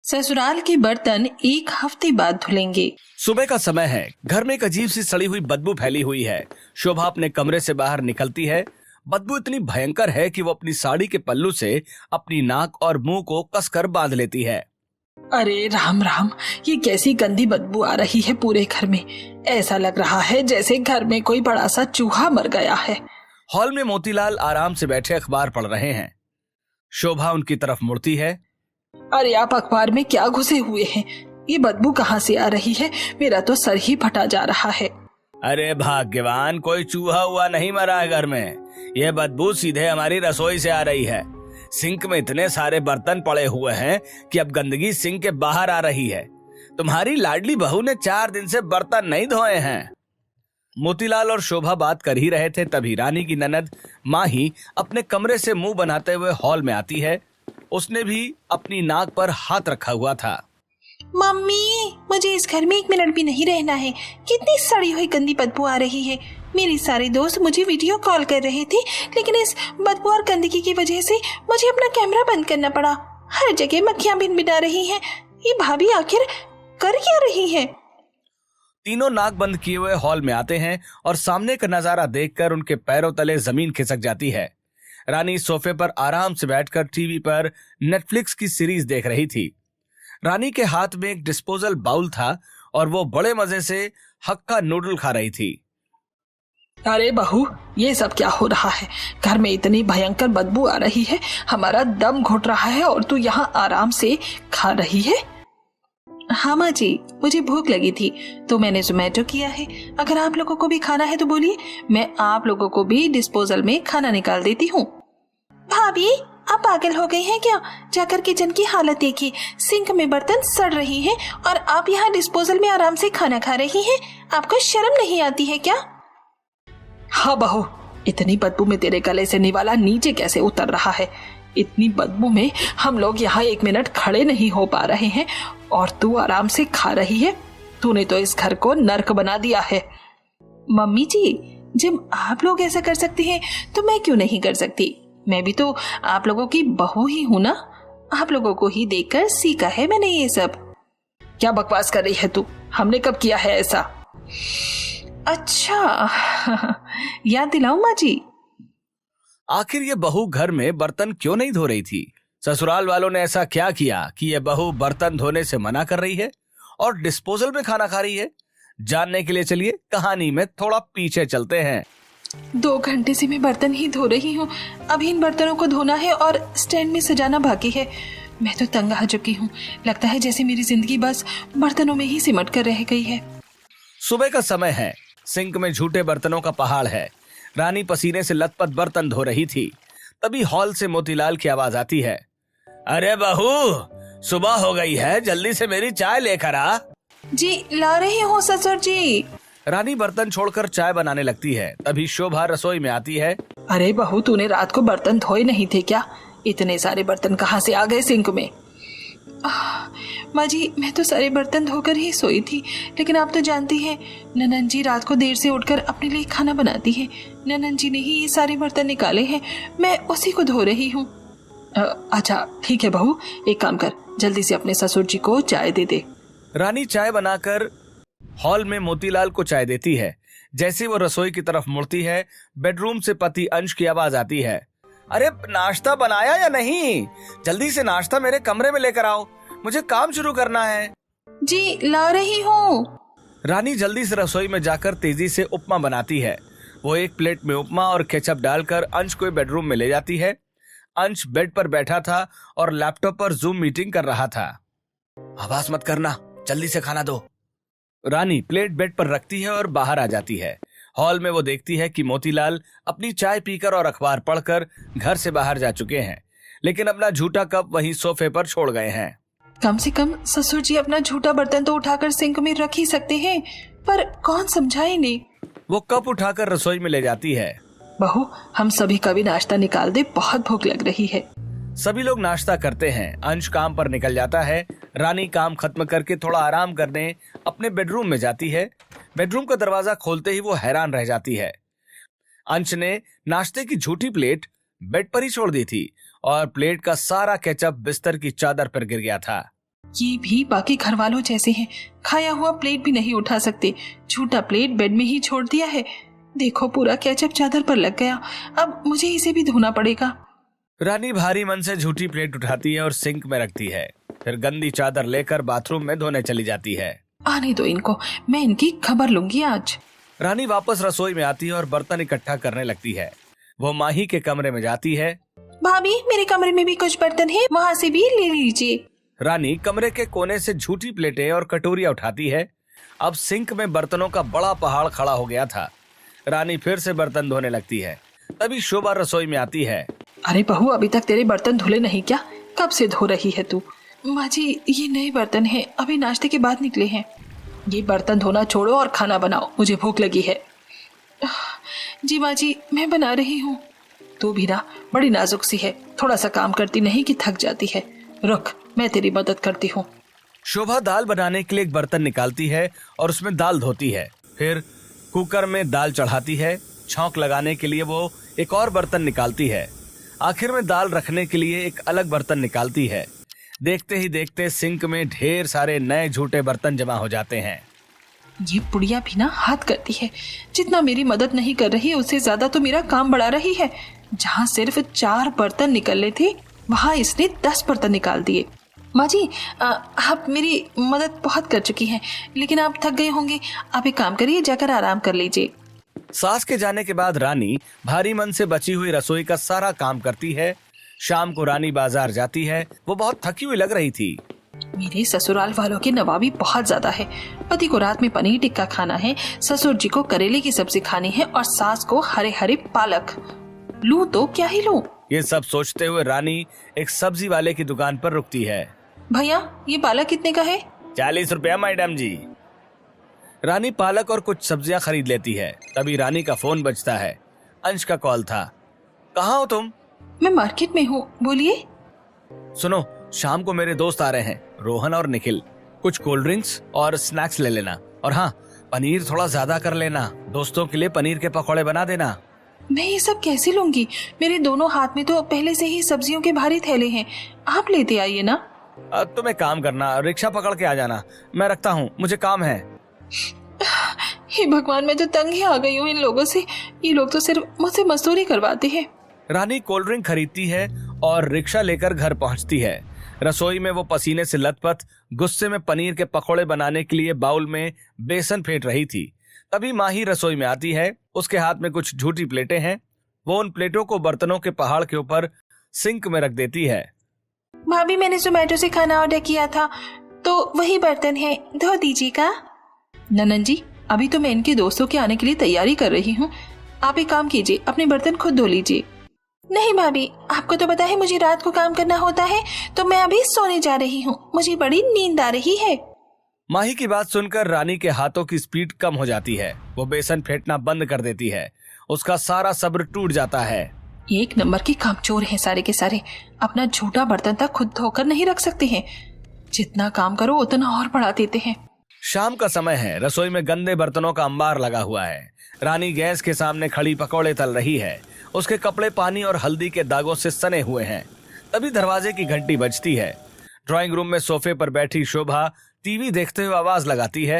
ससुराल के बर्तन एक हफ्ते बाद धुलेंगे। सुबह का समय है। घर में एक अजीब सी सड़ी हुई बदबू फैली हुई है। शोभा अपने कमरे से बाहर निकलती है। बदबू इतनी भयंकर है कि वो अपनी साड़ी के पल्लू से अपनी नाक और मुंह को कसकर बांध लेती है। अरे राम राम, ये कैसी गंदी बदबू आ रही है पूरे घर में। ऐसा लग रहा है जैसे घर में कोई बड़ा सा चूहा मर गया है। हॉल में मोतीलाल आराम से बैठे अखबार पढ़ रहे हैं। शोभा उनकी तरफ मुड़ती है। अरे आप अखबार में क्या घुसे हुए हैं? ये बदबू कहाँ से आ रही है? मेरा तो सर ही फटा जा रहा है। अरे भाग्यवान, कोई चूहा हुआ नहीं मरा है घर में। यह बदबू सीधे हमारी रसोई से आ रही है। सिंक में इतने सारे बर्तन पड़े हुए हैं कि अब गंदगी सिंक के बाहर आ रही है। तुम्हारी लाडली बहू ने 4 दिन से बर्तन नहीं धोए हैं। मोतीलाल और शोभा बात कर ही रहे थे, तभी रानी की ननद माही अपने कमरे से मुंह बनाते हुए हॉल में आती है। उसने भी अपनी नाक पर हाथ रखा हुआ था। मम्मी, मुझे इस घर में 1 मिनट भी नहीं रहना है। कितनी सड़ी हुई गंदी बदबू आ रही है। मेरे सारे दोस्त मुझे वीडियो कॉल कर रहे थे, लेकिन इस बदबू और गंदगी की वजह से मुझे अपना कैमरा बंद करना पड़ा। हर जगह मक्खियां भिनभिना रही हैं। ये भाभी आखिर कर क्या रही है? तीनों नाक बंद किए हुए हॉल में आते हैं और सामने का नजारा देखकर उनके पैरों तले जमीन खिसक जाती है। रानी सोफे पर आराम से बैठकर टीवी पर नेटफ्लिक्स की सीरीज देख रही थी। रानी के हाथ में एक डिस्पोजल बाउल था और वो बड़े मजे से हक्का नूडल खा रही थी। अरे बहू, ये सब क्या हो रहा है? घर में इतनी भयंकर बदबू आ रही है, हमारा दम घुट रहा है और तू यहाँ आराम से खा रही है। हाँ माँ जी, मुझे भूख लगी थी तो मैंने जोमेटो किया है। अगर आप लोगों को भी खाना है तो बोलिए, मैं आप लोगों को भी डिस्पोजल में खाना निकाल देती हूँ। भाभी, आप पागल हो गई हैं क्या? जाकर किचन की हालत देखिए। सिंक में बर्तन सड़ रही हैं और आप यहाँ डिस्पोजल में आराम से खाना खा रही हैं। आपको शर्म नहीं आती है क्या? हाँ बहू, इतनी बदबू में तेरे गले से निवाला नीचे कैसे उतर रहा है? इतनी बदबू में हम लोग यहाँ 1 मिनट खड़े नहीं हो पा रहे हैं और तू आराम से खा रही है। तूने तो इस घर को नर्क बना दिया है। मम्मी जी, जब आप लोग ऐसा कर सकते हैं तो मैं क्यों नहीं कर सकती? मैं भी तो आप लोगों की बहू ही हूं ना। आप लोगों को ही देखकर सीखा है मैंने ये सब। क्या बकवास कर रही है तू? हमने कब किया है ऐसा? अच्छा याद दिलाऊं माँ जी? आखिर ये बहू घर में बर्तन क्यों नहीं धो रही थी? ससुराल वालों ने ऐसा क्या किया कि ये बहू बर्तन धोने से मना कर रही है और डिस्पोजल में खाना खा रही है? जानने के लिए चलिए कहानी में थोड़ा पीछे चलते हैं। 2 घंटे से मैं बर्तन ही धो रही हूँ। अभी इन बर्तनों को धोना है और स्टैंड में सजाना बाकी है। मैं तो तंग आ चुकी हूँ। लगता है जैसे मेरी जिंदगी बस बर्तनों में ही सिमट कर रह गई है। सुबह का समय है। सिंक में झूठे बर्तनों का पहाड़ है। रानी पसीने से लथपथ बर्तन धो रही थी। तभी हॉल से मोतीलाल की आवाज आती है। अरे बहू, सुबह हो गई है, जल्दी से मेरी चाय लेकर आ। जी ला रही हूँ ससुर जी। रानी बर्तन छोड़कर चाय बनाने लगती है। तभी शोभा रसोई में आती है। अरे बहू, तूने रात को बर्तन धोए नहीं थे क्या? इतने सारे बर्तन कहाँ से आ गए सिंक में? माँ जी, मैं तो सारे बर्तन धोकर ही सोई थी, लेकिन आप तो जानती हैं ननन जी रात को देर से उठकर अपने लिए खाना बनाती हैं। ननन जी ने ही ये सारे बर्तन निकाले हैं, मैं उसी को धो रही हूँ। अच्छा ठीक है बहू, एक काम कर, जल्दी से अपने ससुर जी को चाय दे दे। रानी चाय बनाकर हॉल में मोतीलाल को चाय देती है। जैसे वो रसोई की तरफ मुड़ती है, बेडरूम से पति अंश की आवाज आती है। अरे नाश्ता बनाया या नहीं? जल्दी से नाश्ता मेरे कमरे में लेकर आओ, मुझे काम शुरू करना है। जी ला रही हूँ। रानी जल्दी से रसोई में जाकर तेजी से उपमा बनाती है। वो एक प्लेट में उपमा और केचप डालकर अंश को बेडरूम में ले जाती है। अंश बेड पर बैठा था और लैपटॉप पर जूम मीटिंग कर रहा था। आवाज मत करना, जल्दी से खाना दो। रानी प्लेट बेड पर रखती है और बाहर आ जाती है। हॉल में वो देखती है कि मोतीलाल अपनी चाय पीकर और अखबार पढ़कर घर से बाहर जा चुके हैं, लेकिन अपना झूठा कप वहीं सोफे पर छोड़ गए हैं। कम से कम ससुर जी अपना झूठा बर्तन तो उठाकर सिंक में रख ही सकते हैं, पर कौन समझाए इन्हें। वो कप उठाकर रसोई में ले जाती है। बहू, हम सभी का भी नाश्ता निकाल दे, बहुत भूख लग रही है। सभी लोग नाश्ता करते हैं। अंश काम पर निकल जाता है। रानी काम खत्म करके थोड़ा आराम करने अपने बेडरूम में जाती है। बेडरूम का दरवाजा खोलते ही वो हैरान रह जाती है। अंश ने नाश्ते की झूठी प्लेट बेड पर ही छोड़ दी थी और प्लेट का सारा केचप बिस्तर की चादर पर गिर गया था। ये भी बाकी घर वालों जैसे हैं, खाया हुआ प्लेट भी नहीं उठा सकते, झूठा प्लेट बेड में ही छोड़ दिया है। देखो पूरा केचप चादर पर लग गया, अब मुझे इसे भी धोना पड़ेगा। रानी भारी मन से झूठी प्लेट उठाती है और सिंक में रखती है, फिर गंदी चादर लेकर बाथरूम में धोने चली जाती है। आने दो इनको, मैं इनकी खबर लूंगी आज। रानी वापस रसोई में आती है और बर्तन इकट्ठा करने लगती है। वो माही के कमरे में जाती है। भाभी मेरे कमरे में भी कुछ बर्तन है, वहाँ से भी ले लीजिए। रानी कमरे के कोने से झूठी प्लेटें और कटोरियां उठाती है। अब सिंक में बर्तनों का बड़ा पहाड़ खड़ा हो गया था। रानी फिर से बर्तन धोने लगती है। तभी शोभा रसोई में आती है। अरे बहू, अभी तक तेरे बर्तन धुले नहीं क्या? कब से धो रही है तू? माँ जी ये नए बर्तन हैं, अभी नाश्ते के बाद निकले हैं। ये बर्तन धोना छोड़ो और खाना बनाओ, मुझे भूख लगी है। जी माँ जी मैं बना रही हूँ। तू भी ना बड़ी नाजुक सी है, थोड़ा सा काम करती नहीं कि थक जाती है। रुक मैं तेरी मदद करती हूँ। शोभा दाल बनाने के लिए एक बर्तन निकालती है और उसमें दाल धोती है। फिर कुकर में दाल चढ़ाती है। छौंक लगाने के लिए वो एक और बर्तन निकालती है। आखिर में दाल रखने के लिए एक अलग बर्तन निकालती है। देखते ही देखते सिंक में ढेर सारे नए झूठे बर्तन जमा हो जाते हैं। ये बुढ़िया भी ना हाथ करती है, जितना मेरी मदद नहीं कर रही उससे ज्यादा तो मेरा काम बढ़ा रही है। जहाँ सिर्फ 4 बर्तन निकलने थे वहाँ इसने 10 बर्तन निकाल दिए। माँ जी आप मेरी मदद बहुत कर चुकी हैं, लेकिन आप थक गए होंगे, आप एक काम करिए जाकर आराम कर लीजिए। सास के जाने के बाद रानी भारी मन से बची हुई रसोई का सारा काम करती है। शाम को रानी बाजार जाती है। वो बहुत थकी हुई लग रही थी। मेरे ससुराल वालों की नवाबी बहुत ज्यादा है। पति को रात में पनीर टिक्का खाना है, ससुर जी को करेले की सब्जी खानी है और सास को हरे हरे पालक। लूं तो क्या ही लूं? ये सब सोचते हुए रानी एक सब्जी वाले की दुकान पर रुकती है। भैया ये पालक कितने का है? 40 रुपया मैडम जी। रानी पालक और कुछ सब्जियां खरीद लेती है। तभी रानी का फोन बजता है। अंश का कॉल था। कहाँ हो तुम? मैं मार्केट में हूँ, बोलिए। सुनो, शाम को मेरे दोस्त आ रहे हैं, रोहन और निखिल। कुछ कोल्ड ड्रिंक्स और स्नैक्स ले लेना, और हाँ पनीर थोड़ा ज्यादा कर लेना। दोस्तों के लिए पनीर के पकौड़े बना देना। मैं ये सब कैसे लूंगी? मेरे दोनों हाथ में तो पहले से ही सब्जियों के भारी थैले हैं, आप लेते आइए ना। तुम एक काम करना, रिक्शा पकड़ के आ जाना। मैं रखता हूँ, मुझे काम है। हे भगवान, मैं तो तंग ही आ गई हूँ इन लोगों से। ये लोग तो सिर्फ मुझसे मजदूरी करवाते हैं। रानी कोल्ड ड्रिंक खरीदती है और रिक्शा लेकर घर पहुँचती है। रसोई में वो पसीने से लथपथ गुस्से में पनीर के पकौड़े बनाने के लिए बाउल में बेसन फेंट रही थी। तभी माही रसोई में आती है। उसके हाथ में कुछ झूठी प्लेटें हैं। वो उन प्लेटों को बर्तनों के पहाड़ के ऊपर सिंक में रख देती है। भाभी मैंने जोमेटो से खाना ऑर्डर किया था, तो वही बर्तन है, धो दीजिएगा। ननन जी अभी तो मैं इनके दोस्तों के आने के लिए तैयारी कर रही हूँ, आप एक काम कीजिए, अपने बर्तन खुद धो लीजिए। नहीं भाभी, आपको तो पता है मुझे रात को काम करना होता है, तो मैं अभी सोने जा रही हूँ, मुझे बड़ी नींद आ रही है। माही की बात सुनकर रानी के हाथों की स्पीड कम हो जाती है। वो बेसन फेंटना बंद कर देती है। उसका सारा सब्र टूट जाता है। एक नंबर के कामचोर हैं सारे के सारे। अपना झूठा बर्तन तक खुद धोकर नहीं रख सकते हैं, जितना काम करो उतना और बढ़ा देते हैं। शाम का समय है। रसोई में गंदे बर्तनों का अंबार लगा हुआ है। रानी गैस के सामने खड़ी पकौड़े तल रही है। उसके कपड़े पानी और हल्दी के दागों से सने हुए हैं। तभी दरवाजे की घंटी बजती है। ड्राइंग रूम में सोफे पर बैठी शोभा टीवी देखते हुए आवाज लगाती है।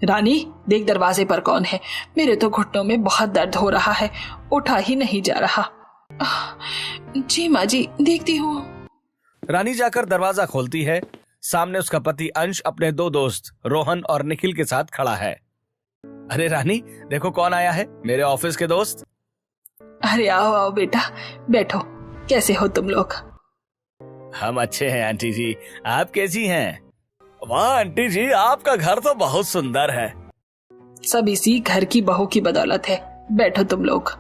रानी देख दरवाजे पर कौन है, मेरे तो घुटनों में बहुत दर्द हो रहा है, उठा ही नहीं जा रहा। जी माँ जी देखती हूँ। रानी जाकर दरवाजा खोलती है। सामने उसका पति अंश अपने 2 दोस्त रोहन और निखिल के साथ खड़ा है। अरे रानी देखो कौन आया है, मेरे ऑफिस के दोस्त। अरे आओ आओ बेटा बैठो, कैसे हो तुम लोग? हम अच्छे हैं आंटी जी, आप कैसी हैं? वाह आंटी जी, आपका घर तो बहुत सुंदर है। सब इसी घर की बहू की बदौलत है, बैठो तुम लोग।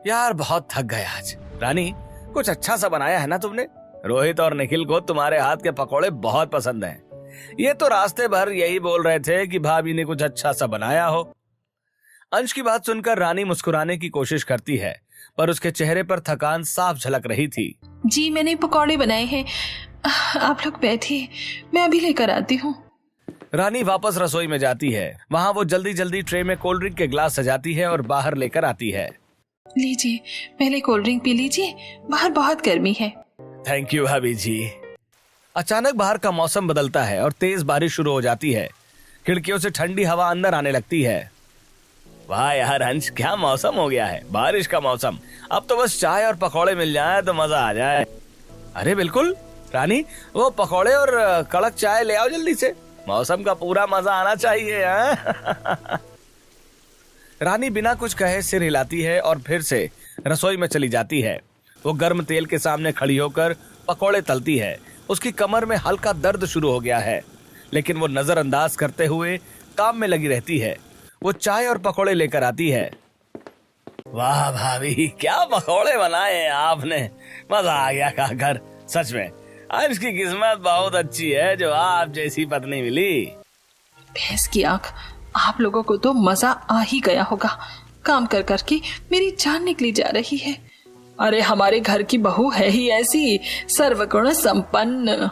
यार बहुत थक गए आज। रानी कुछ अच्छा सा बनाया है ना तुमने? रोहित और निखिल को तुम्हारे हाथ के पकौड़े बहुत पसंद हैं। ये तो रास्ते भर यही बोल रहे थे कि भाभी ने कुछ अच्छा सा बनाया हो। अंश की बात सुनकर रानी मुस्कुराने की कोशिश करती है, पर उसके चेहरे पर थकान साफ झलक रही थी। जी मैंने पकौड़े बनाए हैं, आप लोग बैठिए, मैं अभी लेकर आती हूँ। रानी वापस रसोई में जाती है। वहाँ वो जल्दी जल्दी ट्रे में कोल्ड ड्रिंक के ग्लास सजाती है और बाहर लेकर आती है। लीजिए पहले कोल्ड ड्रिंक पी लीजिए, बाहर बहुत गर्मी है। थैंक यू भाभी जी। अचानक बाहर का मौसम बदलता है और तेज बारिश शुरू हो जाती है। खिड़कियों से ठंडी हवा अंदर आने लगती है। वाह यार अंश, क्या मौसम हो गया है, बारिश का मौसम। अब तो बस चाय और पकौड़े मिल जाए तो मजा आ जाए। अरे बिल्कुल रानी, वो पकौड़े और कड़क चाय ले आओ जल्दी से, मौसम का पूरा मजा आना चाहिए। रानी बिना कुछ कहे सिर हिलाती है और फिर से रसोई में चली जाती है। वो गर्म तेल के सामने खड़ी होकर पकौड़े तलती है। उसकी कमर में हल्का दर्द शुरू हो गया है, लेकिन वो नजरअंदाज करते हुए काम में लगी रहती है। वो चाय और पकौड़े लेकर आती है। वाह भाभी, क्या पकौड़े बनाए हैं आपने, मजा आ गया खाकर। सच में आज की किस्मत बहुत अच्छी है जो आप जैसी पत्नी मिली। भैंस की आंख, आप लोगों को तो मजा आ ही गया होगा। काम कर करके मेरी जान निकली जा रही है। अरे हमारे घर की बहू है ही ऐसी, सर्वगुण संपन्न।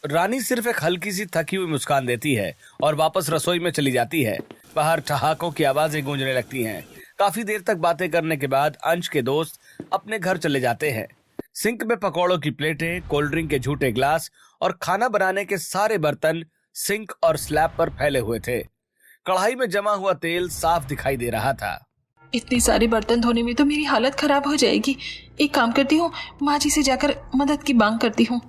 रानी सिर्फ एक हल्की सी थकी हुई मुस्कान देती है और वापस रसोई में चली जाती है। बाहर ठहाकों की आवाजें गूंजने लगती हैं। काफी देर तक बातें करने के बाद अंश के दोस्त अपने घर चले जाते हैं। सिंक में पकौड़ों की प्लेटें, कोल्ड ड्रिंक के झूठे ग्लास और खाना बनाने के सारे बर्तन सिंक और स्लैब पर फैले हुए थे। कढ़ाई में जमा हुआ तेल साफ दिखाई दे रहा था। इतनी सारे बर्तन धोने में तो मेरी हालत खराब हो जाएगी। एक काम करती हूँ, माँ जी से जाकर मदद की मांग करती हूँ।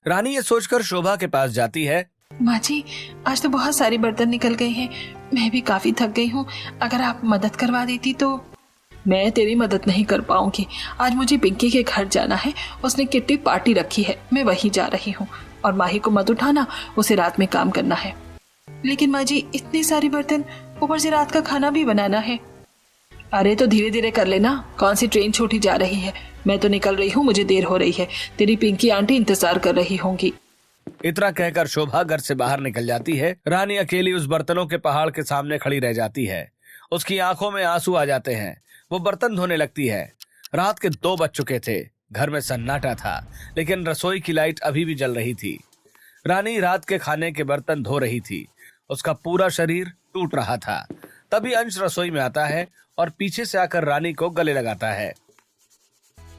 रानी ये सोचकर शोभा के पास जाती है। माँ जी, आज तो बहुत सारे बर्तन निकल गए हैं, मैं भी काफी थक गई हूँ, अगर आप मदद करवा देती तो। मैं तेरी मदद नहीं कर पाऊंगी, आज मुझे पिंकी के घर जाना है, उसने किट्टी पार्टी रखी है, मैं वहीं जा रही हूँ। और माही को मत उठाना, उसे रात में काम करना है। लेकिन माँ जी, इतने सारे बर्तन, ऊपर से रात का खाना भी बनाना है। अरे तो धीरे धीरे कर लेना, कौन सी ट्रेन छूटी जा रही है, मैं तो निकल रही हूँ, मुझे देर हो रही है, तेरी पिंकी आंटी इंतजार कर रही होंगी। इतना कहकर शोभा घर से बाहर निकल जाती है। रानी अकेली उस बर्तनों के पहाड़ के सामने खड़ी रह जाती है। उसकी आंखों में आंसू आ जाते हैं। वो बर्तन धोने लगती है। रात के 2 बज चुके थे। घर में सन्नाटा था, लेकिन रसोई की लाइट अभी भी जल रही थी। रानी रात के खाने के बर्तन धो रही थी। उसका पूरा शरीर टूट रहा था। तभी अंश रसोई में आता है और पीछे से आकर रानी को गले लगाता है।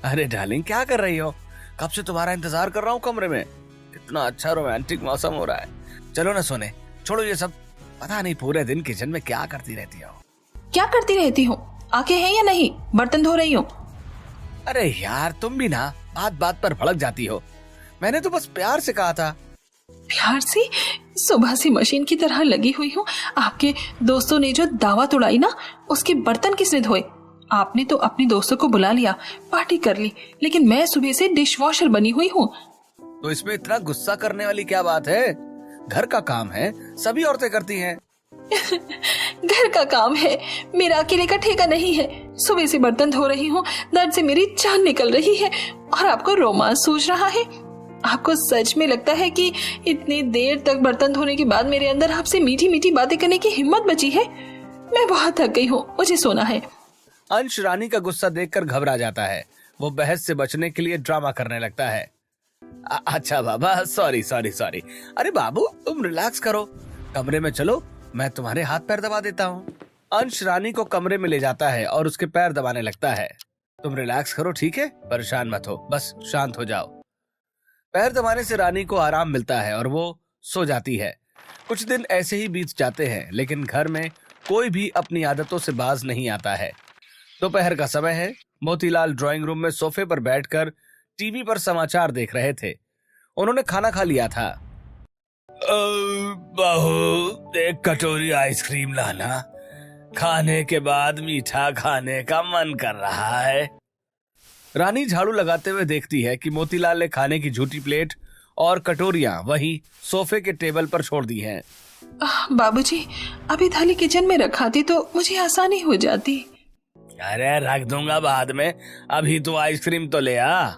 अरे डार्लिंग, क्या कर रही हो? कब से तुम्हारा इंतजार कर रहा हूँ कमरे में। इतना अच्छा रोमांटिक मौसम हो रहा है, चलो ना सोने। छोड़ो ये सब, पता नहीं पूरे दिन किचन में क्या करती रहती हो। क्या करती रहती हूँ? आंखें हैं या नहीं? बर्तन धो रही हूँ। अरे यार, तुम भी ना बात बात पर भड़क जाती हो। मैंने तो बस प्यार से कहा था। प्यार से? सुबह से मशीन की तरह लगी हुई हूँ। आपके दोस्तों ने जो दावत उड़ाई ना, उसके बर्तन किसने धोए? आपने तो अपने दोस्तों को बुला लिया, पार्टी कर ली, लेकिन मैं सुबह से डिशवॉशर बनी हुई हूँ। तो इसमें इतना गुस्सा करने वाली क्या बात है? घर का काम है, सभी औरतें करती हैं। घर का काम है, मेरा अकेले का ठेका नहीं है। सुबह से बर्तन धो रही हूँ, दर्द से मेरी जान निकल रही है, और आपको रोमांस सूझ रहा है। आपको सच में लगता है कि इतनी देर तक बर्तन धोने के बाद मेरे अंदर आपसे मीठी मीठी बातें करने की हिम्मत बची है? मैं बहुत थक गई हूँ, मुझे सोना है। अंश रानी का गुस्सा देखकर घबरा जाता है। वो बहस से बचने के लिए ड्रामा करने लगता है। अच्छा बाबा, सॉरी सॉरी सॉरी। अरे बाबू, तुम रिलैक्स करो, कमरे में चलो, मैं तुम्हारे हाथ पैर दबा देता हूँ। अंश रानी को कमरे में ले जाता है और उसके पैर दबाने लगता है। तुम रिलैक्स करो, ठीक है, परेशान मत हो, बस शांत हो जाओ। पैर दबाने से रानी को आराम मिलता है और वो सो जाती है। कुछ दिन ऐसे ही बीत जाते हैं, लेकिन घर में कोई भी अपनी आदतों से बाज नहीं आता है। दोपहर का समय है। मोतीलाल ड्राइंग रूम में सोफे पर बैठकर टीवी पर समाचार देख रहे थे। उन्होंने खाना खा लिया था। बहू, एक कटोरी आइसक्रीम लाना, खाने के बाद मीठा खाने का मन कर रहा है। रानी झाड़ू लगाते हुए देखती है कि मोतीलाल ने खाने की झूठी प्लेट और कटोरियां वहीं सोफे के टेबल पर छोड़ दी हैं। बाबूजी, अभी थाली किचन में रखाती तो मुझे आसानी हो जाती। अरे रख दूंगा बाद में, अभी तो आइसक्रीम तो ले आ।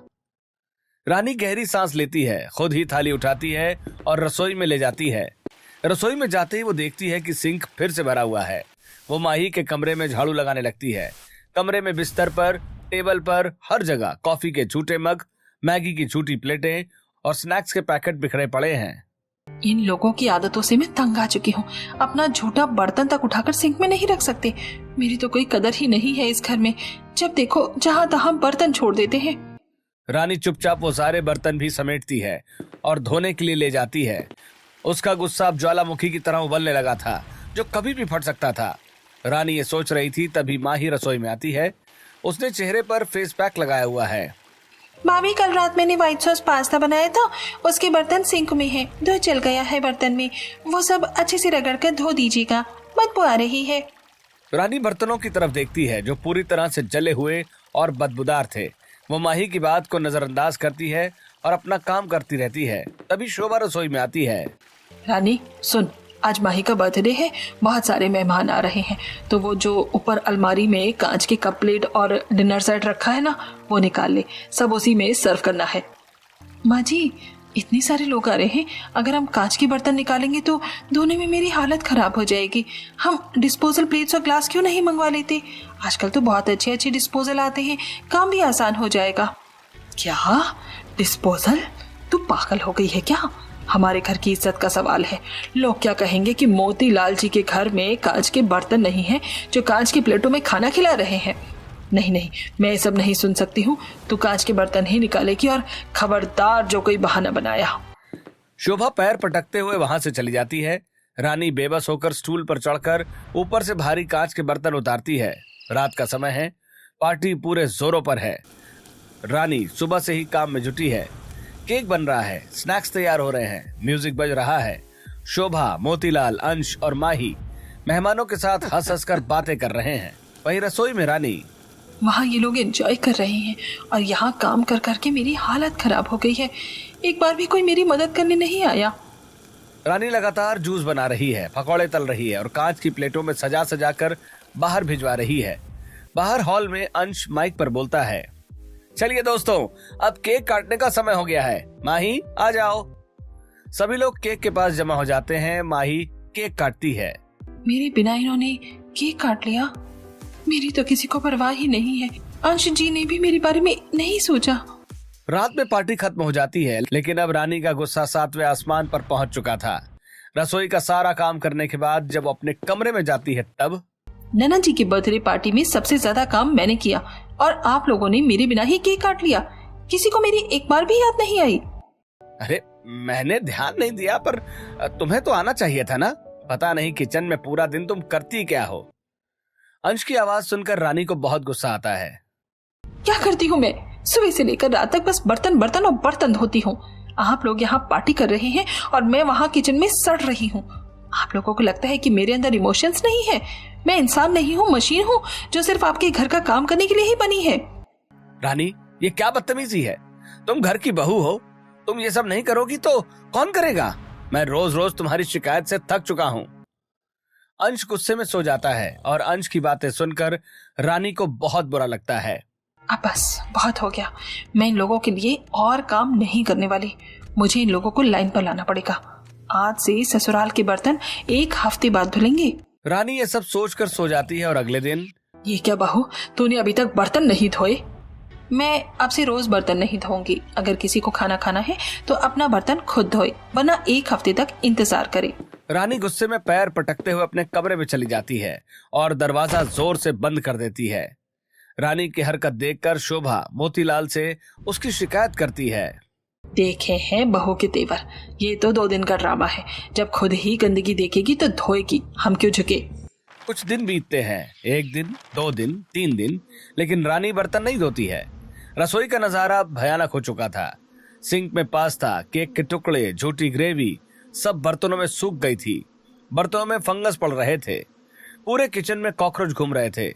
रानी गहरी सांस लेती है, खुद ही थाली उठाती है और रसोई में ले जाती है। रसोई में जाते ही वो देखती है कि सिंक फिर से भरा हुआ है। वो माही के कमरे में झाड़ू लगाने लगती है। कमरे में बिस्तर पर, टेबल पर, हर जगह कॉफी के झूठे मग, मैगी की झूठी प्लेटें और स्नैक्स के पैकेट बिखरे पड़े हैं। इन लोगों की आदतों से मैं तंग आ चुकी हूँ। अपना झूठा बर्तन तक उठाकर सिंक में नहीं रख सकते। मेरी तो कोई कदर ही नहीं है इस घर में। जब देखो जहाँ तहाँ बर्तन छोड़ देते हैं। रानी चुपचाप वो सारे बर्तन भी समेटती है और धोने के लिए ले जाती है। उसका गुस्सा अब ज्वालामुखी की तरह उबलने लगा था, जो कभी भी फट सकता था। रानी ये सोच रही थी, तभी माही रसोई में आती है। उसने चेहरे पर फेस पैक लगाया हुआ है। भाभी, कल रात मैंने व्हाइट सॉस पास्ता बनाया था, उसके बर्तन सिंक में है, धो चल गया है बर्तन में, वो सब अच्छे से रगड़ कर धो दीजिएगा, बदबू आ रही है। रानी बर्तनों की तरफ देखती है जो पूरी तरह से जले हुए और बदबूदार थे। वो माही की बात को नजरअंदाज करती है और अपना काम करती रहती है। तभी शोभा रसोई में आती है। रानी सुन, आज माही का बर्थडे है, बहुत सारे मेहमान आ रहे हैं, तो वो जो ऊपर अलमारी में कांच के कप प्लेट और डिनर सेट रखा है ना, वो निकाल ले, सब उसी में सर्व करना है। माँ जी, इतने सारे लोग आ रहे हैं, अगर हम कांच के बर्तन निकालेंगे तो धोने में मेरी हालत खराब हो जाएगी। हम डिस्पोजल प्लेट्स और ग्लास क्यों नहीं मंगवा लेते? आजकल तो बहुत अच्छे अच्छे डिस्पोजल आते हैं, काम भी आसान हो जाएगा। क्या डिस्पोजल? तू पागल हो गई है क्या? हमारे घर की इज्जत का सवाल है। लोग क्या कहेंगे कि मोतीलाल जी के घर में कांच के बर्तन नहीं हैं, जो कांच की प्लेटों में खाना खिला रहे हैं। नहीं नहीं, मैं ये सब नहीं सुन सकती हूँ। तू कांच के बर्तन ही निकालेगी, और खबरदार जो कोई बहाना बनाया। शोभा पैर पटकते हुए वहां से चली जाती है। रानी बेबस होकर स्टूल पर चढ़कर ऊपर से भारी कांच के बर्तन उतारती है। रात का समय है, पार्टी पूरे जोरों पर है। रानी सुबह से ही काम में जुटी है। केक बन रहा है, स्नैक्स तैयार हो रहे हैं, म्यूजिक बज रहा है। शोभा, मोतीलाल, अंश और माही मेहमानों के साथ हंस हंस कर बातें कर रहे हैं। वहीं रसोई में रानी, वहाँ ये लोग एंजॉय कर रहे हैं और यहाँ काम कर करके मेरी हालत खराब हो गई है। एक बार भी कोई मेरी मदद करने नहीं आया। रानी लगातार जूस बना रही है, पकौड़े तल रही है और कांच की प्लेटों में सजा सजा कर बाहर भिजवा रही है। बाहर हॉल में अंश माइक पर बोलता है, चलिए दोस्तों, अब केक काटने का समय हो गया है। माही आ जाओ। सभी लोग केक के पास जमा हो जाते हैं। माही केक काटती है। मेरे बिना इन्होंने केक काट लिया। मेरी तो किसी को परवाह ही नहीं है। अंश जी ने भी मेरे बारे में नहीं सोचा। रात में पार्टी खत्म हो जाती है, लेकिन अब रानी का गुस्सा 7वें आसमान पर पहुंच चुका था। रसोई का सारा काम करने के बाद जब अपने कमरे में जाती है, तब नैना जी की बर्थडे पार्टी में सबसे ज्यादा काम मैंने किया और आप लोगों ने मेरे बिना ही केक काट लिया। किसी को मेरी एक बार भी याद नहीं आई। अरे मैंने ध्यान नहीं दिया, पर तुम्हें तो आना चाहिए था ना। पता नहीं किचन में पूरा दिन तुम करती क्या हो। अंश की आवाज सुनकर रानी को बहुत गुस्सा आता है। क्या करती हूँ मैं? सुबह से लेकर रात तक बस बर्तन बर्तन और बर्तन धोती हूँ। आप लोग यहाँ पार्टी कर रहे हैं और मैं वहाँ किचन में सड़ रही हूँ। आप लोगों को लगता है कि मेरे अंदर इमोशंस नहीं है? मैं इंसान नहीं हूँ, मशीन हूँ जो सिर्फ आपके घर का काम करने के लिए ही बनी है। रानी, ये क्या बदतमीजी है? तुम घर की बहू हो, तुम ये सब नहीं करोगी तो कौन करेगा? मैं रोज रोज तुम्हारी शिकायत से थक चुका हूँ। अंश गुस्से में सो जाता है और अंश की बातें सुनकर रानी को बहुत बुरा लगता है। अब बस बहुत हो गया। मैं इन लोगों के लिए और काम नहीं करने वाली। मुझे इन लोगों को लाइन पर लाना पड़ेगा। आज से ससुराल के बर्तन 1 हफ्ते बाद धुलेंगे। रानी ये सब सोचकर सो जाती है और अगले दिन, ये क्या बहू, तूने अभी तक बर्तन नहीं धोए? मैं अब से रोज बर्तन नहीं धोऊंगी। अगर किसी को खाना खाना है तो अपना बर्तन खुद धोए, वरना 1 हफ्ते तक इंतजार करे। रानी गुस्से में पैर पटकते हुए अपने कमरे में चली जाती है और दरवाजा जोर से बंद कर देती है। रानी की हरकत देखकर शोभा मोतीलाल से उसकी शिकायत करती है। देखे हैं बहू के तेवर, ये तो 2 दिन का ड्रामा है। जब खुद ही गंदगी देखेगी तो धोएगी, हम क्यों झुके। कुछ दिन बीतते हैं, 1 दिन, 2 दिन, 3 दिन, लेकिन रानी बर्तन नहीं धोती है। रसोई का नजारा भयानक हो चुका था। सिंक में पास्ता, केक के टुकड़े, झूठी ग्रेवी सब बर्तनों में सूख गई थी। बर्तनों में फंगस पड़ रहे थे। पूरे किचन में कॉकरोच घूम रहे थे।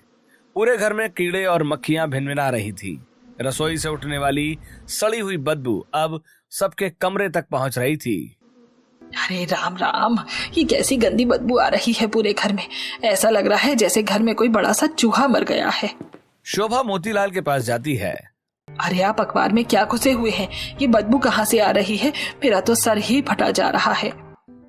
पूरे घर में कीड़े और मक्खियां भिनभिना रही थी। रसोई से उठने वाली सड़ी हुई बदबू अब सबके कमरे तक पहुंच रही थी। अरे राम राम, ये कैसी गंदी बदबू आ रही है पूरे घर में। ऐसा लग रहा है जैसे घर में कोई बड़ा सा चूहा मर गया है। शोभा मोतीलाल के पास जाती है। अरे आप अखबार में क्या घुसे हुए हैं? ये बदबू कहाँ से आ रही है? मेरा तो सर ही फटा जा रहा है।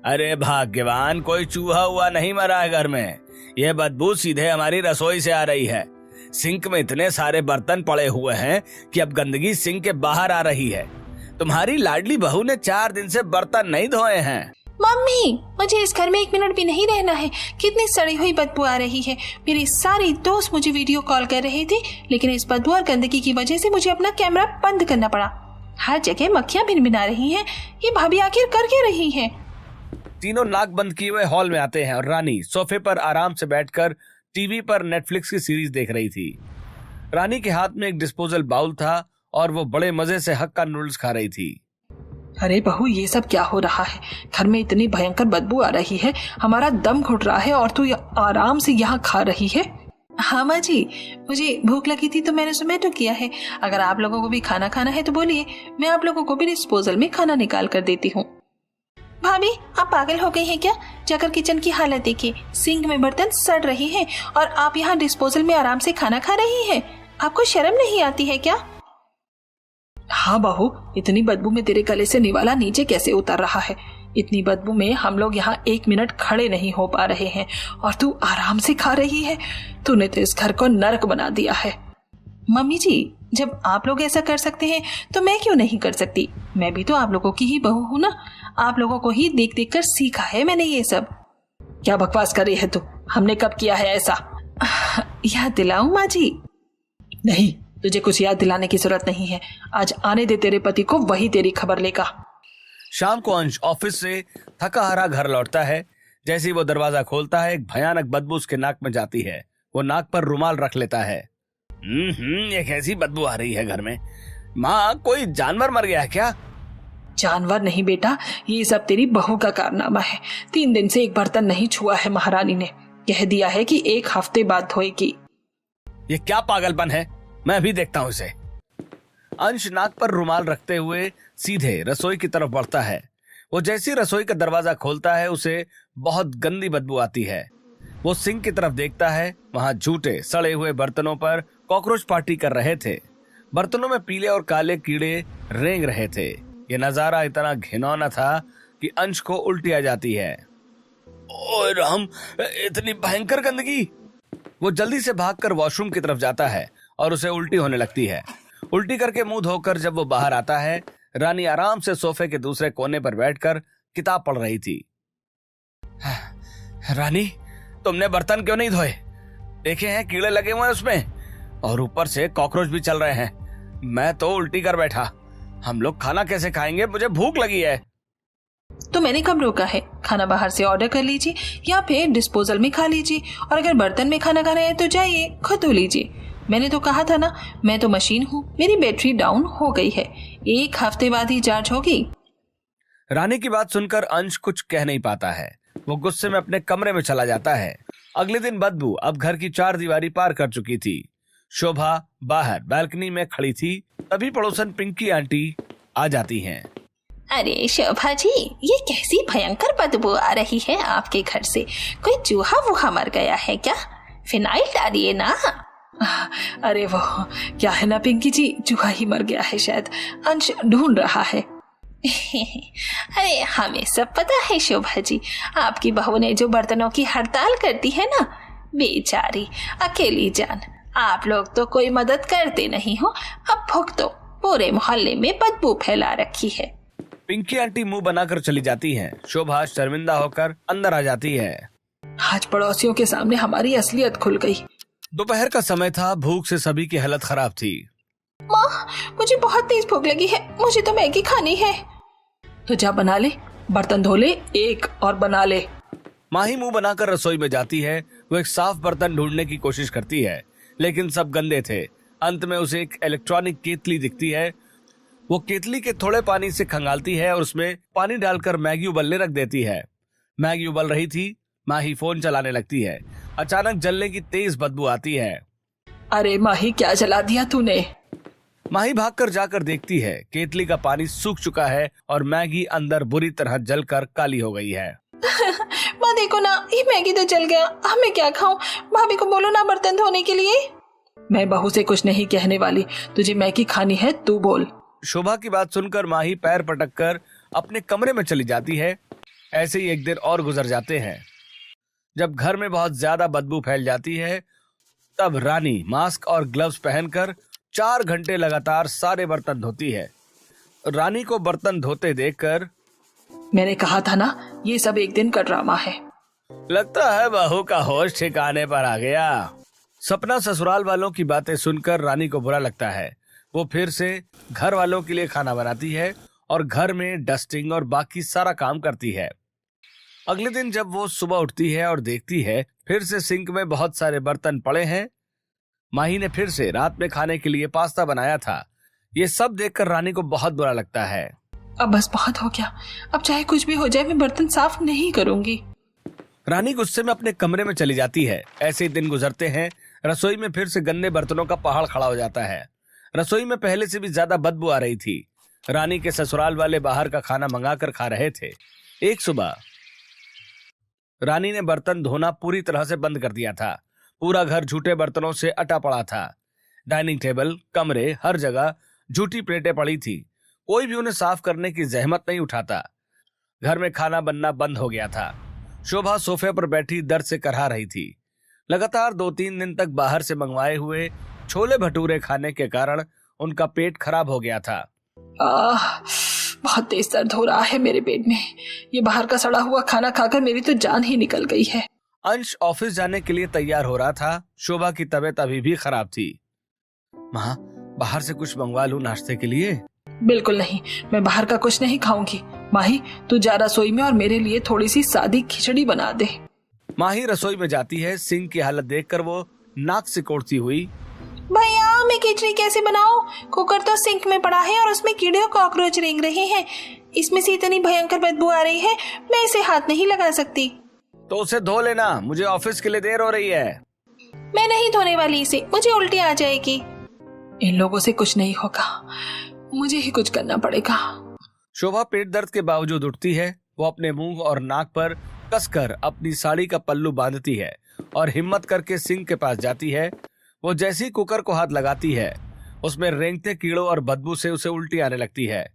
अरे भाग्यवान, कोई चूहा हुआ नहीं मरा है घर में। यह बदबू सीधे हमारी रसोई से आ रही है। सिंक में इतने सारे बर्तन पड़े हुए हैं कि अब गंदगी सिंक के बाहर आ रही है। तुम्हारी लाडली बहू ने 4 दिन से बर्तन नहीं धोए हैं। मम्मी, मुझे इस घर में 1 मिनट भी नहीं रहना है। कितनी सड़ी हुई बदबू आ रही है। मेरे सारे दोस्त मुझे वीडियो कॉल कर रहे थे, लेकिन इस बदबू और गंदगी की वजह से मुझे अपना कैमरा बंद करना पड़ा। हर जगह मक्खियां भिनभिना रही हैं। ये भाभी आखिर कर क्या रही हैं? तीनों नाक बंद किए हुए हॉल में आते हैं और रानी सोफे पर आराम से बैठकर टीवी पर नेटफ्लिक्स की सीरीज देख रही थी। रानी के हाथ में एक डिस्पोजल बाउल था और वो बड़े मजे से हक्का नूडल्स खा रही थी। अरे बहू, ये सब क्या हो रहा है? घर में इतनी भयंकर बदबू आ रही है, हमारा दम घुट रहा है और तू आराम से यहाँ खा रही है। हाँ माँ जी, मुझे भूख लगी थी तो मैंने जोमेटो किया है। अगर आप लोगों को भी खाना खाना है तो बोलिए, मैं आप लोगों को भी डिस्पोजल में खाना निकाल कर देती हूँ। भाभी, आप पागल हो गई हैं क्या? जाकर किचन की हालत देखिए, सिंक में बर्तन सड़ रही हैं और आप यहाँ डिस्पोजल में आराम से खाना खा रही हैं। आपको शर्म नहीं आती है क्या? हाँ बहू, इतनी बदबू में तेरे गले से निवाला नीचे कैसे उतर रहा है? इतनी बदबू में हम लोग यहाँ 1 मिनट खड़े नहीं हो पा रहे हैं और तू आराम से खा रही है। तूने तो इस घर को नरक बना दिया है। मम्मी जी, जब आप लोग ऐसा कर सकते हैं तो मैं क्यों नहीं कर सकती? मैं भी तो आप लोगों की ही बहू हूँ ना। आप लोगों को ही देख देख कर सीखा है मैंने ये सब। क्या बकवास कर रही है तू? हमने कब किया है ऐसा? याद दिलाऊं माँ जी? नहीं, तुझे कुछ याद दिलाने की जरूरत नहीं है। आज आने दे तेरे पति को, वही तेरी खबर लेगा। शाम को अंश ऑफिस से थका हारा घर लौटता है। जैसे ही वो दरवाजा खोलता है, एक भयानक बदबू उसके नाक में जाती है। वो नाक पर रुमाल रख लेता है। ये कैसी बदबू आ रही है घर में? माँ, कोई जानवर मर गया है क्या? जानवर नहीं बेटा, ये सब तेरी बहू का कारनामा है। 3 दिन से एक बर्तन नहीं छुआ है। महारानी ने कह दिया है कि 1 हफ्ते बाद धोएगी। ये क्या पागलपन है? मैं अभी देखता हूँ इसे। अंश नाक पर रुमाल रखते हुए सीधे रसोई की तरफ बढ़ता है। वो जैसी रसोई का दरवाजा खोलता है, उसे बहुत गंदी बदबू आती है। वो सिंक की तरफ देखता है। वहां झूठे सड़े हुए बर्तनों पर कॉकरोच पार्टी कर रहे थे। बर्तनों में पीले और काले कीड़े रेंग रहे थे। ये नजारा इतना घिनौना था कि अंश को उल्टी आ जाती है। ओए राम, इतनी भयंकर गंदगी! वो जल्दी से भागकर वॉशरूम की तरफ जाता है और उसे उल्टी होने लगती है। उल्टी करके मुंह धोकर जब वो बाहर आता है, रानी आराम से सोफे के दूसरे कोने पर बैठकर किताब पढ़ रही थी। रानी, तुमने बर्तन क्यों नहीं धोए? देखे हैं कीड़े लगे हुए हैं उसमें और ऊपर से कॉकरोच भी चल रहे हैं। मैं तो उल्टी कर बैठा। हम लोग खाना कैसे खाएंगे? मुझे भूख लगी है। तो मैंने कब रोका है? खाना बाहर से ऑर्डर कर लीजिए या फिर डिस्पोजल में खा लीजिए, और अगर बर्तन में खाना खाना है तो जाइए खुद धो लीजिए। मैंने तो कहा था ना, मैं तो मशीन हूँ। मेरी बैटरी डाउन हो गई है, 1 हफ्ते बाद ही चार्ज होगी। रानी की बात सुनकर अंश कुछ कह नहीं पाता है। वो गुस्से में अपने कमरे में चला जाता है। अगले दिन बदबू अब घर की 4 दीवारी पार कर चुकी थी। शोभा बाहर बालकनी में खड़ी थी। तभी पड़ोसन पिंकी आंटी आ जाती हैं। अरे शोभा जी, ये कैसी भयंकर बदबू आ रही है आपके घर से? कोई चूहा वूहा मर गया है क्या? फिनाइल डालिए ना। अरे वो क्या है ना पिंकी जी, चूहा ही मर गया है शायद। अंश ढूंढ रहा है। अरे हमें सब पता है शोभा जी, आपकी बहू ने जो बर्तनों की हड़ताल करती है ना, बेचारी अकेली जान। आप लोग तो कोई मदद करते नहीं हो। अब भुगतो, पूरे मोहल्ले में बदबू फैला रखी है। पिंकी आंटी मुंह बनाकर चली जाती हैं। शोभा शर्मिंदा होकर अंदर आ जाती है। आज पड़ोसियों के सामने हमारी असलियत खुल गई। दोपहर का समय था। भूख से सभी की हालत खराब थी। माँ, मुझे बहुत तेज भूख लगी है। मुझे तो मैगी खानी है। तो जा बना ले, बर्तन धो ले एक और बना ले। माही मुंह बनाकर रसोई में जाती है। वो एक साफ बर्तन ढूंढने की कोशिश करती है, लेकिन सब गंदे थे। अंत में उसे एक इलेक्ट्रॉनिक केतली दिखती है। वो केतली के थोड़े पानी से खंगालती है और उसमें पानी डालकर मैगी उबलने रख देती है। मैगी उबल रही थी, माही फोन चलाने लगती है। अचानक जलने की तेज बदबू आती है। अरे माही, क्या जला दिया तूने? माही भागकर जाकर देखती है, केतली का पानी सूख चुका है और मैगी अंदर बुरी तरह जलकर काली हो गई है। माँ देखो ना, ये मैगी तो जल गया। अब मैं क्या खाऊं? भाभी को बोलो ना बर्तन धोने के लिए। मैं बहू से कुछ नहीं कहने वाली। तुझे मैगी खानी है, तू बोल। शोभा की बात सुनकर माही पैर पटककर अपने कमरे में चली जाती है। ऐसे ही एक दिन और गुजर जाते हैं। जब घर में बहुत ज्यादा बदबू फैल जाती है, तब रानी मास्क और ग्लव्स पहनकर 4 घंटे लगातार सारे बर्तन धोती है। रानी को बर्तन धोते देखकर मैंने कहा था ना, ये सब एक दिन का ड्रामा है। लगता है बहू का होश ठिकाने पर आ गया। सपना ससुराल वालों की बातें सुनकर रानी को बुरा लगता है। वो फिर से घर वालों के लिए खाना बनाती है और घर में डस्टिंग और बाकी सारा काम करती है। अगले दिन जब वो सुबह उठती है और देखती है फिर से सिंक में बहुत सारे बर्तन पड़े हैं। माही ने फिर से रात में खाने के लिए पास्ता बनाया था। ये सब देखकर रानी को बहुत बुरा लगता है। अब बस बहुत हो गया, अब चाहे कुछ भी हो जाए मैं बर्तन साफ नहीं करूंगी। रानी गुस्से में अपने कमरे में चली जाती है। ऐसे ही दिन गुजरते हैं। रसोई में फिर से गंदे बर्तनों का पहाड़ खड़ा हो जाता है। रसोई में पहले से भी ज्यादा बदबू आ रही थी। रानी के ससुराल वाले बाहर का खाना मंगाकर खा रहे थे। एक सुबह रानी ने बर्तन धोना पूरी तरह से बंद कर दिया था। पूरा घर झूठे बर्तनों से अटा पड़ा था। डाइनिंग टेबल, कमरे, हर जगह झूठी प्लेटें पड़ी थी। कोई भी उन्हें साफ करने की जहमत नहीं उठाता। घर में खाना बनना बंद हो गया था। शोभा सोफे पर बैठी दर्द से करहा रही थी। लगातार 2-3 दिन तक बाहर से मंगवाए हुए छोले भटूरे खाने के कारण उनका पेट खराब हो गया था। बहुत तेज दर्द हो रहा है मेरे पेट में। ये बाहर का सड़ा हुआ खाना खाकर मेरी तो जान ही निकल गई है। अंश ऑफिस जाने के लिए तैयार हो रहा था। शोभा की तबीयत अभी भी खराब थी। माँ, बाहर से कुछ मंगवा लूं नाश्ते के लिए? बिल्कुल नहीं, मैं बाहर का कुछ नहीं खाऊंगी। माही, तू जा रसोई में और मेरे लिए थोड़ी सी सादी खिचड़ी बना दे। माही रसोई में जाती है। सिंह की हालत देखकर वो नाक सिकोड़ती हुई, भैया मैं खिचड़ी कैसे बनाऊं? कुकर तो सिंक में पड़ा है और उसमें कीड़े और कॉकरोच रेंग रहे हैं। इसमें से इतनी भयंकर बदबू आ रही है, मैं इसे हाथ नहीं लगा सकती। तो उसे धो लेना, मुझे ऑफिस के लिए देर हो रही है। मैं नहीं धोने वाली इसे, मुझे उल्टी आ जाएगी। इन लोगों से कुछ नहीं होगा, मुझे ही कुछ करना पड़ेगा। शोभा पेट दर्द के बावजूद उठती है। वो अपने मुंह और नाक पर कसकर अपनी साड़ी का पल्लू बांधती है और हिम्मत करके सिंक के पास जाती है। वो जैसी कुकर को हाथ लगाती है उसमें रेंगते कीड़ों और बदबू से उसे उल्टी आने लगती है।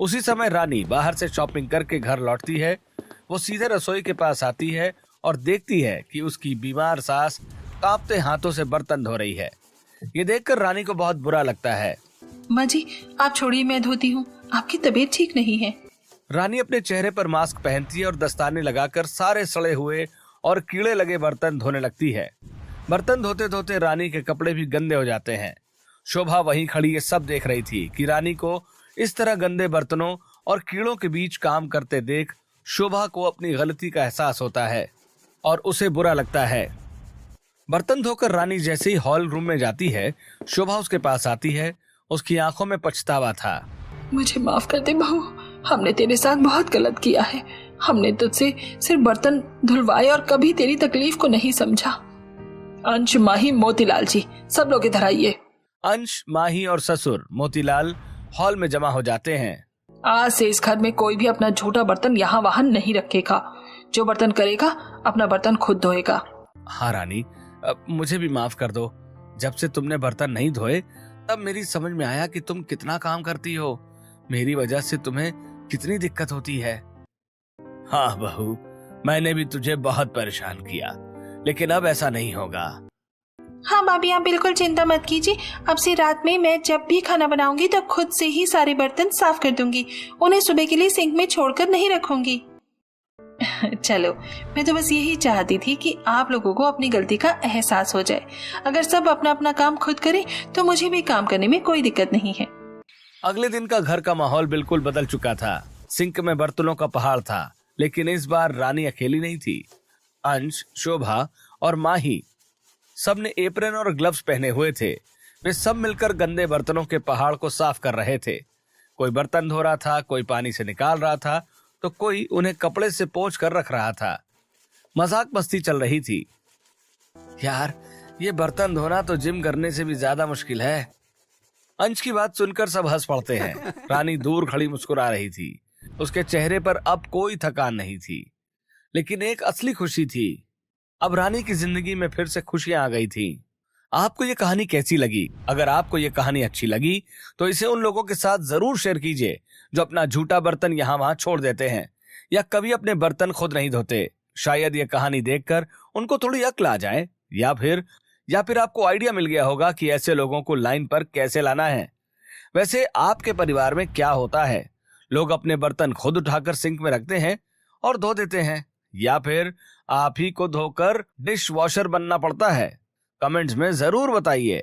उसी समय रानी बाहर से शॉपिंग करके घर लौटती है। वो सीधे रसोई के पास आती है और देखती है कि उसकी बीमार सास कांपते हाथों से बर्तन धो रही है। ये देखकर रानी को बहुत बुरा लगता है। माँ जी, आप छोड़िए, मैं धोती हूँ, आपकी तबीयत ठीक नहीं है। रानी अपने चेहरे पर मास्क पहनती है और दस्ताने लगाकर सारे सड़े हुए और कीड़े लगे बर्तन धोने लगती है। बर्तन धोते धोते रानी के कपड़े भी गंदे हो जाते हैं। शोभा वहीं खड़ी ये सब देख रही थी कि रानी को इस तरह गंदे बर्तनों और कीड़ों के बीच काम करते देख शोभा को अपनी गलती का एहसास होता है और उसे बुरा लगता है। बर्तन धोकर रानी जैसे ही हॉल रूम में जाती है, शोभा उसके पास आती है। उसकी आंखों में पछतावा था। मुझे माफ कर दे बहू, हमने तेरे साथ बहुत गलत किया है। हमने तुझसे सिर्फ बर्तन धुलवाए और कभी तेरी तकलीफ को नहीं समझा। अंश, माही, मोतीलाल जी, सब लोग इधर आइए। अंश, माही और ससुर मोतीलाल हॉल में जमा हो जाते हैं। आज से इस घर में कोई भी अपना झूठा बर्तन यहाँ वहां नहीं रखेगा। जो बर्तन करेगा अपना बर्तन खुद धोएगा। हाँ रानी, अब मुझे भी माफ कर दो। जब से तुमने बर्तन नहीं धोए तब मेरी समझ में आया कि तुम कितना काम करती हो। मेरी वजह से तुम्हें कितनी दिक्कत होती है। हाँ बहू, मैंने भी तुझे बहुत परेशान किया, लेकिन अब ऐसा नहीं होगा। हाँ भाभी, आप बिल्कुल चिंता मत कीजिए। अब से रात में मैं जब भी खाना बनाऊंगी तो खुद से ही सारे बर्तन साफ कर दूंगी। उन्हें सुबह के लिए सिंक में छोड़कर नहीं रखूंगी। चलो, मैं तो बस यही चाहती थी कि आप लोगों को अपनी गलती का एहसास हो जाए। अगर सब अपना अपना काम खुद करें तो मुझे भी काम करने में कोई दिक्कत नहीं है। अगले दिन का घर का माहौल बिल्कुल बदल चुका था। सिंक में बर्तनों का पहाड़ था, लेकिन इस बार रानी अकेली नहीं थी। अंश, शोभा और माही सबने एप्रन और ग्लव्स पहने हुए थे। वे सब मिलकर गंदे बर्तनों के पहाड़ को साफ कर रहे थे। कोई बर्तन धो रहा था, कोई पानी से निकाल रहा था, तो कोई उन्हें कपड़े से पोंछ कर रख रहा था। मजाक मस्ती चल रही थी। यार, ये बर्तन धोना तो जिम करने से भी ज्यादा मुश्किल है। अंश की बात सुनकर सब हंस पड़ते हैं। रानी दूर खड़ी मुस्कुरा रही थी। उसके चेहरे पर अब कोई थकान नहीं थी, लेकिन एक असली खुशी थी। अब रानी की जिंदगी में फिर से खुशियां आ गई थी। आपको ये कहानी कैसी लगी? अगर आपको ये कहानी अच्छी लगी तो इसे उन लोगों के साथ जरूर शेयर कीजिए जो अपना झूठा बर्तन यहाँ वहां छोड़ देते हैं या कभी अपने बर्तन खुद नहीं धोते। शायद ये कहानी देखकर उनको थोड़ी अक्ल आ जाए, या फिर आपको आइडिया मिल गया होगा कि ऐसे लोगों को लाइन पर कैसे लाना है। वैसे आपके परिवार में क्या होता है? लोग अपने बर्तन खुद उठाकर सिंक में रखते हैं और धो देते हैं, या फिर आप ही को धोकर डिश वॉशर बनना पड़ता है? कमेंट्स में जरूर बताइए।